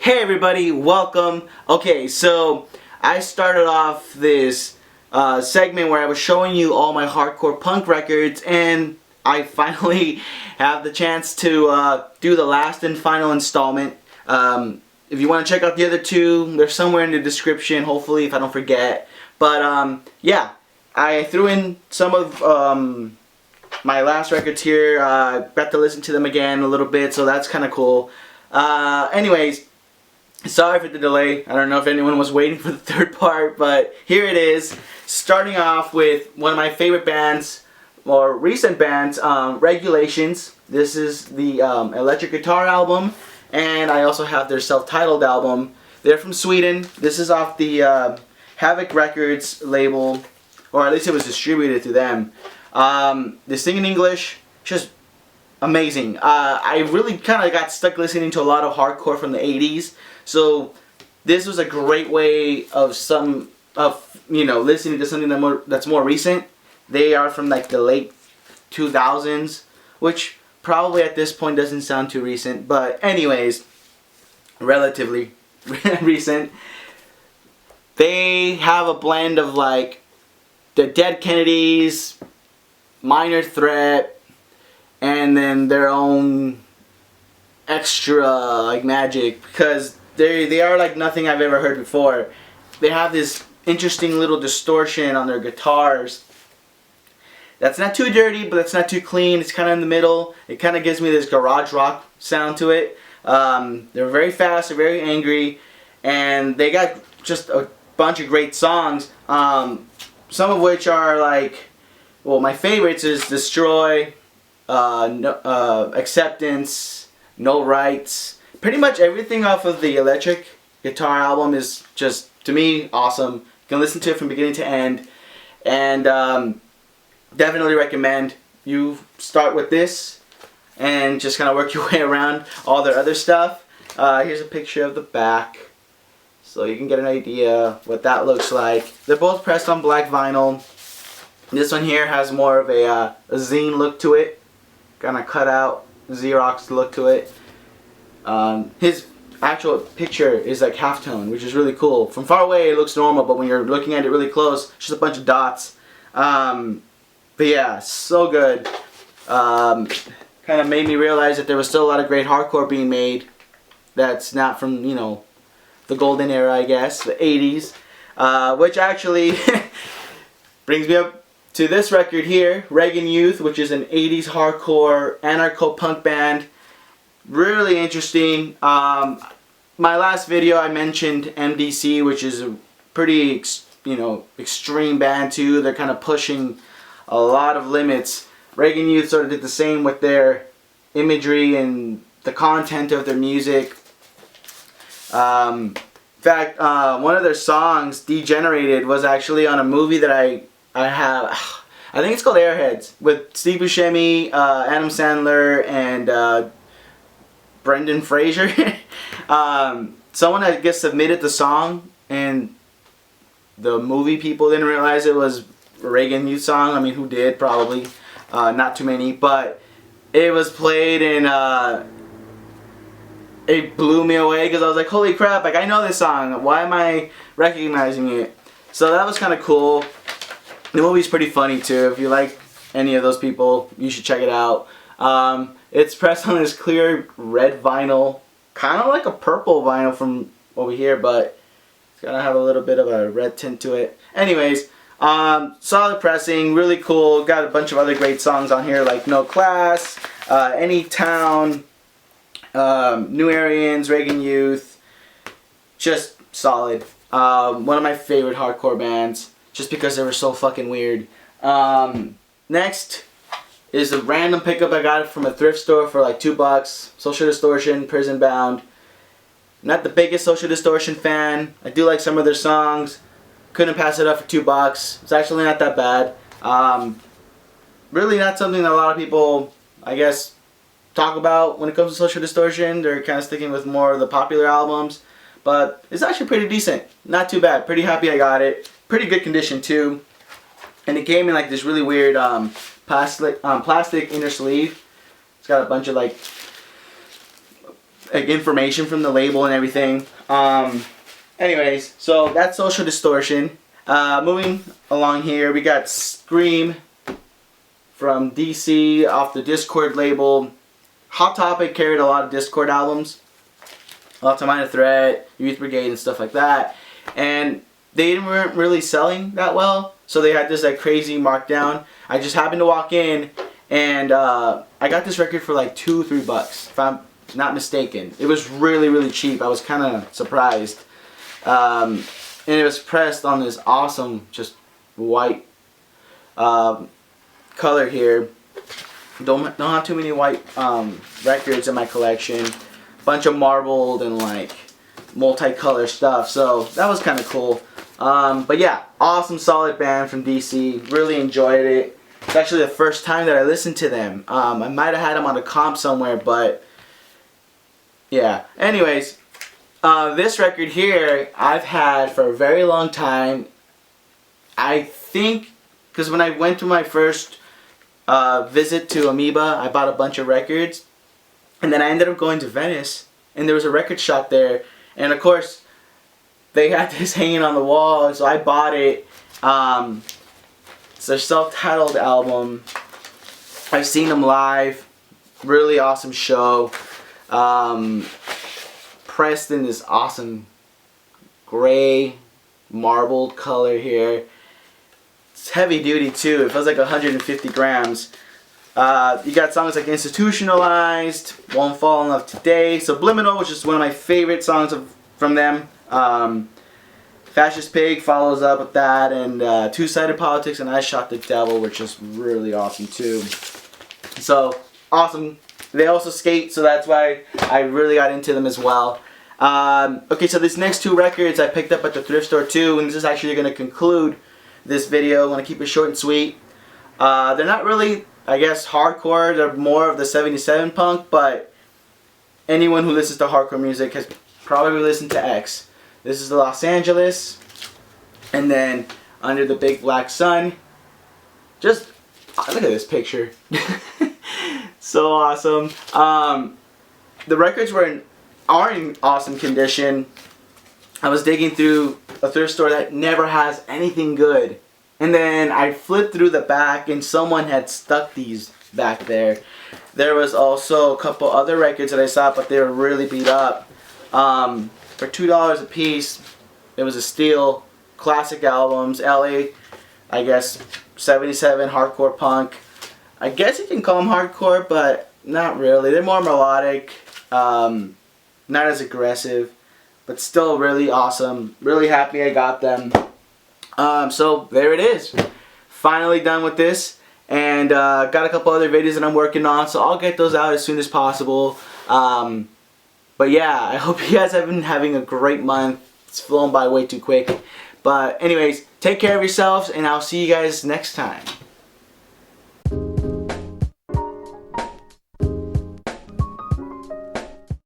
Hey everybody, welcome. Okay, so I started off this segment where I was showing you all my hardcore punk records, and I finally have the chance to do the last and final installment. If you want to check out the other two, they're somewhere in the description, hopefully, if I don't forget. But yeah, I threw in some of my last records here. Got to listen to them again a little bit, so that's kind of cool. Anyways, sorry for the delay. I don't know if anyone was waiting for the third part, but here it is. Starting off with one of my favorite bands, or recent bands, Regulations. This is the electric guitar album, and I also have their self-titled album. They're from Sweden. This is off the Havoc Records label, or at least it was distributed to them. They sing in English, just amazing. I really kind of got stuck listening to a lot of hardcore from the 80s, so this was a great way of listening to something that's more recent. They are from like the late 2000s, which probably at this point doesn't sound too recent, but anyways, relatively recent. They have a blend of like the Dead Kennedys, Minor Threat, and then their own extra like magic, because they are like nothing I've ever heard before. They have this interesting little distortion on their guitars that's not too dirty, but that's not too clean. It's kind of in the middle. It kind of gives me this garage rock sound to it. They're very fast, they're very angry, and they got just a bunch of great songs, some of which are like, well, my favorites is Destroy, Acceptance, No Rights. Pretty much everything off of the electric guitar album is just, to me, awesome. You can listen to it from beginning to end, and definitely recommend you start with this and just kind of work your way around all their other stuff. Here's a picture of the back, so you can get an idea what that looks like. They're both pressed on black vinyl. This one here has more of a zine look to it, kind of cut out Xerox look to it. His actual picture is like halftone, which is really cool. From far away it looks normal, but when you're looking at it really close, it's just a bunch of dots. But yeah, so good. Kind of made me realize that there was still a lot of great hardcore being made that's not from, you know, the golden era, I guess, the 80s. Which actually brings me up to this record here, Reagan Youth, which is an 80s hardcore anarcho-punk band. Really interesting. My last video I mentioned MDC, which is a pretty extreme band too. They're kind of pushing a lot of limits. Reagan Youth sort of did the same with their imagery and the content of their music. In fact, one of their songs, Degenerated, was actually on a movie that I think it's called Airheads, with Steve Buscemi, Adam Sandler, and Brendan Fraser. Someone, I guess, submitted the song, and the movie people didn't realize it was a Reagan Youth song. I mean, who did? Probably not too many, but it was played, and it blew me away, because I was like, holy crap, like, I know this song, why am I recognizing it? So that was kind of cool. The movie's pretty funny too. If you like any of those people, you should check it out. It's pressed on this clear red vinyl, kind of like a purple vinyl from over here, but it's gonna have a little bit of a red tint to it. Anyways, solid pressing, really cool. Got a bunch of other great songs on here like No Class, Any Town, New Aryans, Reagan Youth. Just solid. One of my favorite hardcore bands, just because they were so fucking weird. Next is a random pickup I got from a thrift store for like $2. Social Distortion, Prison Bound. Not the biggest Social Distortion fan. I do like some of their songs. Couldn't pass it up for $2. It's actually not that bad. Really not something that a lot of people, I guess, talk about when it comes to Social Distortion. They're kind of sticking with more of the popular albums. But it's actually pretty decent. Not too bad. Pretty happy I got it. Pretty good condition too. And it came in like this really weird plastic inner sleeve. It's got a bunch of like like information from the label and everything. Anyways, so that's Social Distortion. Moving along here, we got Scream from DC off the Discord label. Hot Topic carried a lot of Discord albums. Lots of Minor Threat, Youth Brigade, and stuff like that. And they weren't really selling that well, so they had this like crazy markdown. I just happened to walk in, and I got this record for like $2-3, if I'm not mistaken. It was really, really cheap. I was kind of surprised. And it was pressed on this awesome, just white color here. Don't have too many white records in my collection. Bunch of marbled and like multicolor stuff, so that was kind of cool. But yeah, awesome, solid band from DC. Really enjoyed it. It's actually the first time that I listened to them. I might have had them on a comp somewhere, but yeah. Anyways, this record here I've had for a very long time. I think because when I went to my first visit to Amoeba, I bought a bunch of records. And then I ended up going to Venice, and there was a record shop there, and of course, they had this hanging on the wall, so I bought it. It's a self-titled album. I've seen them live, really awesome show. Pressed in this awesome gray marbled color here. It's heavy duty too. It feels like 150 grams. You got songs like Institutionalized, Won't Fall in Love Today, Subliminal, which is one of my favorite songs from them. Fascist Pig follows up with that, and Two-Sided Politics and I Shot the Devil, which is really awesome too. So, awesome. They also skate, so that's why I really got into them as well. Okay, so these next two records I picked up at the thrift store too, and this is actually going to conclude this video. I want to keep it short and sweet. They're not really, I guess, hardcore. They're more of the 77 punk, but anyone who listens to hardcore music has probably listened to X. This is the Los Angeles, and then Under the Big Black Sun. Just look at this picture. So awesome. The records are in awesome condition. I was digging through a thrift store that never has anything good. And then I flipped through the back, and someone had stuck these back there. There was also a couple other records that I saw, but they were really beat up. For $2 a piece, it was a steal. Classic albums, LA, I guess, 77, hardcore punk. I guess you can call them hardcore, but not really. They're more melodic, not as aggressive, but still really awesome. Really happy I got them. So there it is. Finally done with this, and got a couple other videos that I'm working on, so I'll get those out as soon as possible. But yeah, I hope you guys have been having a great month. It's flown by way too quick. But anyways, take care of yourselves, and I'll see you guys next time.